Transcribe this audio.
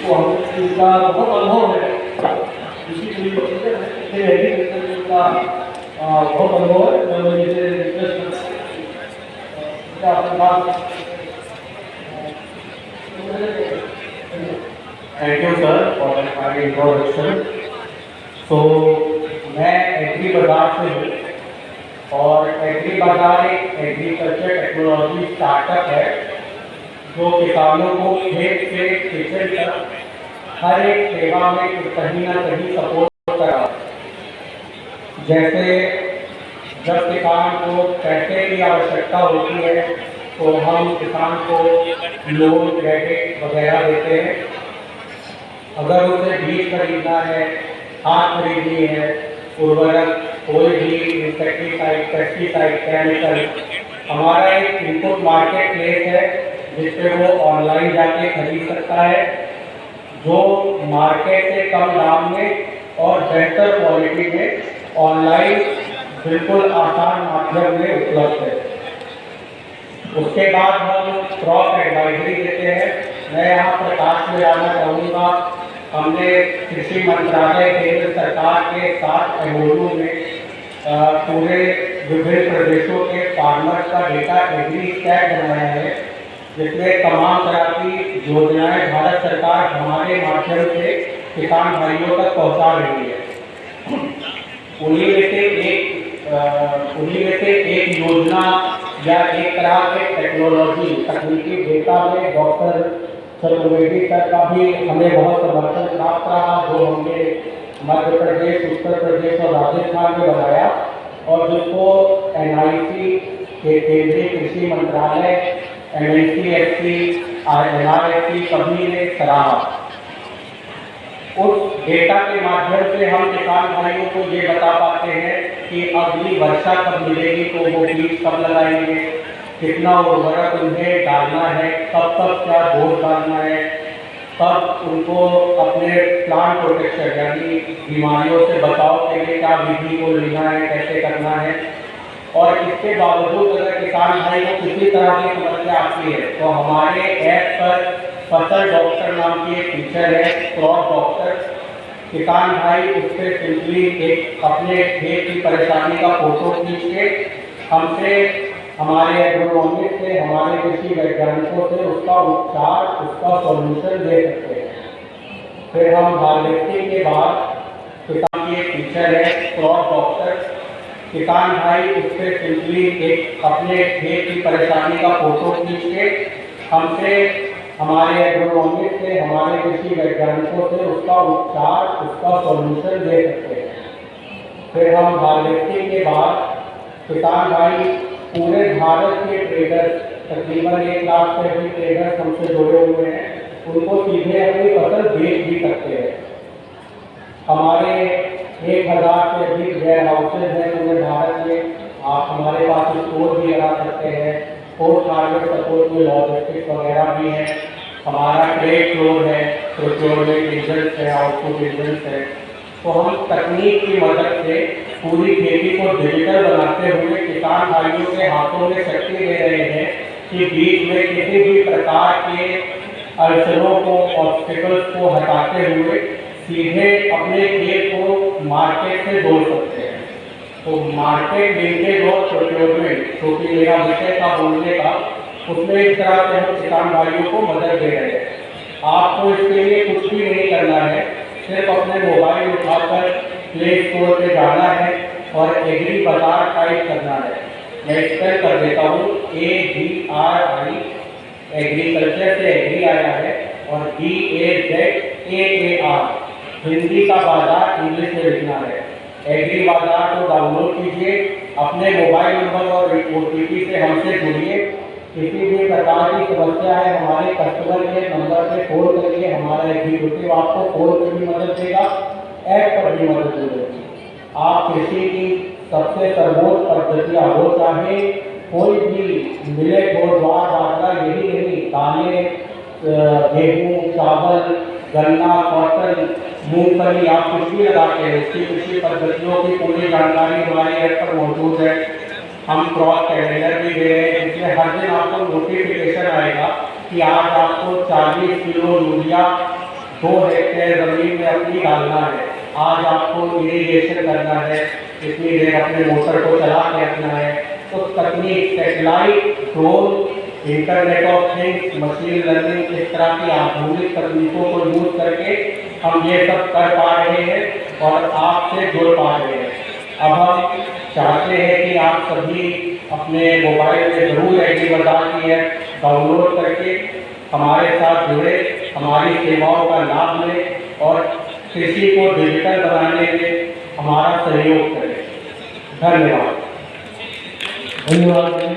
तो हम इसका बहुत अनुभव है, इसी एग्रीकल्चर का बहुत अनुभव है। मैं मुझे रिक्वेस्ट अपनी बात। Thank you sir for the introduction. तो मैं एग्री बाजार से हूँ और एग्री बाजार एक एग्रीकल्चर टेक्नोलॉजी स्टार्टअप है जो किसानों को खेत से किचन तक हर एक सेवा में कहीं ना कहीं सपोर्ट करा। जैसे जब किसान को पैसे की आवश्यकता होती है तो हम किसान को लोन क्रेडिट वगैरह देते हैं। अगर उसे बीज खरीदना है, खाद खरीदनी है, उर्वरक, कोई भी इंसेक्टिसाइड, पेस्टिसाइड, केमिकल, हमारा एक इनपुट मार्केट प्लेस है जिससे वो ऑनलाइन जाके खरीद सकता है जो मार्केट से कम दाम में और बेहतर क्वालिटी में ऑनलाइन बिल्कुल आसान माध्यम में उपलब्ध है। उसके बाद हम क्रॉप एडवाइजरी देते हैं। मैं यहाँ प्रकाश में लाना चाहूँगा, हमने कृषि मंत्रालय केंद्र सरकार के साथ एमओयू में पूरे विभिन्न प्रदेशों के फार्मर्स का डेटा एग्री स्टैक बनाया है जिसमें तमाम तरह की योजनाएं भारत सरकार हमारे माध्यम से किसान भाइयों तक पहुंचा रही है। उन्हीं में से एक योजना या एक तरह के टेक्नोलॉजी तकनीकी डेटा में डॉक्टर चतुर्वेदी सर का भी हमें बहुत समर्थन प्राप्त रहा जो हमने मध्य प्रदेश, उत्तर प्रदेश और राजस्थान में बनाया और जिसको NIC के केंद्रीय कृषि मंत्रालय, MNCSC, NRSC सभी ने सराहा। उस डेटा के माध्यम से हम किसान भाइयों को ये बता पाते हैं कि अगली वर्षा कब मिलेगी, तो वो बीज कब लगाएंगे, कितना उर्वरक उन्हें डालना है, कब कब क्या डोज डालना है, कब उनको अपने प्लांट प्रोटेक्शन यानी बीमारियों से बचाव के लिए क्या विधि को लेना है, कैसे करना है। और इसके बावजूद अगर किसान भाई को किसी तरह की समस्या आती है तो हमारे ऐप पर फसल डॉक्टर नाम की एक फीचर है, क्रॉप डॉक्टर। किसान भाई उस पर सिंपली एक अपने खेत की परेशानी का फोटो खींच के हमसे, हमारे एग्रोनॉमिस्ट से, हमारे कृषि वैज्ञानिकों से उसका उपचार, उसका सॉल्यूशन दे सकते हैं। फिर हम हार्वेस्टिंग के बाद किसान की एक फीचर है, क्रॉप डॉक्टर। किसान भाई उस पर सिंपली एक अपने खेत की परेशानी का फोटो खींच के हमसे, हमारे एग्रोनॉमिस्ट से, हमारे कृषि वैज्ञानिकों से उसका उपचार, उसका सॉल्यूशन दे सकते हैं। फिर हम हार्वेस्टिंग के बाद किसान भाई पूरे भारत के ट्रेडर्स, तकरीबन 1 लाख से अधिक ट्रेडर्स हमसे जुड़े हुए हैं, उनको सीधे अपनी फसल बेच भी सकते हैं। हमारे 1000 से अधिक वेयर हाउसेज हैं पूरे भारत में। आप हमारे पास स्टोर भी लगा सकते हैं, पोस्ट हार्वेस्ट सपोर्ट में लॉजिस्टिक्स वगैरह भी है। हमारा ट्रेड फ्लोर है, प्रोक्योरमेंट एजेंट्स है, आउटपुट एजेंट्स है। तो हम तकनीक की मदद से पूरी खेती को डिजिटल बनाते हुए किसान भाइयों के हाथों में शक्ति दे रहे हैं कि बीच में किसी भी प्रकार के अड़चनों को, ऑब्स्टिकल्स को हटाते हुए सीधे अपने खेत को मार्केट से जोड़ सकते हैं। तो मार्केट लिंकेज और प्रोक्योरमेंट, क्योंकि मेरा विषय था बोलने का, उसमें इस तरह से हम किसान भाइयों को मदद दे रहे हैं। आपको इसके लिए कुछ भी नहीं करना है, सिर्फ अपने मोबाइल उठाकर प्ले स्टोर पे जाना है और एग्री बाजार टाइप करना है। मैं स्पेल कर देता हूँ, AGRI, एग्रीकल्चर से एग्री आया है, और BAZAAR, हिंदी का बाजार इंग्लिश में लिखना है। एग्री बाजार को डाउनलोड कीजिए, अपने मोबाइल नंबर और OTP से हमसे जुड़िए। किसी भी प्रकार की समस्या है, हमारे कस्टमर के नंबर पे फोन करिए, हमारा एग्जीक्यूटिव आपको फोन पर भी मदद देगा, ऐप पर भी मदद मिलेगी। आप कृषि की सबसे सर्वोच्च पद्धतियाँ हो, चाहे कोई भी मिलेट हो, ज्वार, बाजरा, यही नहीं, दालें, गेहूँ, चावल, गन्ना, कॉटन, मूंगफली, आप कुछ भी लगाते हैं, उसकी कृषि पद्धतियों की पूरी जानकारी हमारे ऐप पर मौजूद है। हम क्रॉप कैलेंडर भी दे रहे हैं, जिसमें हर दिन आपको नोटिफिकेशन आएगा कि आज आपको 40 किलो यूरिया 2 हेक्टेयर ज़मीन में अपनी डालना है, आज आपको इरिगेशन करना है, इतनी देर अपने मोटर को चला के रखना है, तो तकनीक satellite, drone, internet of things, machine learning, इस तरह की आधुनिक तकनीकों को यूज करके हम ये सब कर पा रहे हैं और आपसे जुड़ पा रहे हैं। अब हम चाहते हैं कि आप सभी अपने मोबाइल में जरूर एग्रीबाजार की ऐप डाउनलोड करके हमारे साथ जुड़े, हमारी सेवाओं का लाभ लें और कृषि को डिजिटल बनाने में हमारा सहयोग करें। धन्यवाद। धन्यवाद।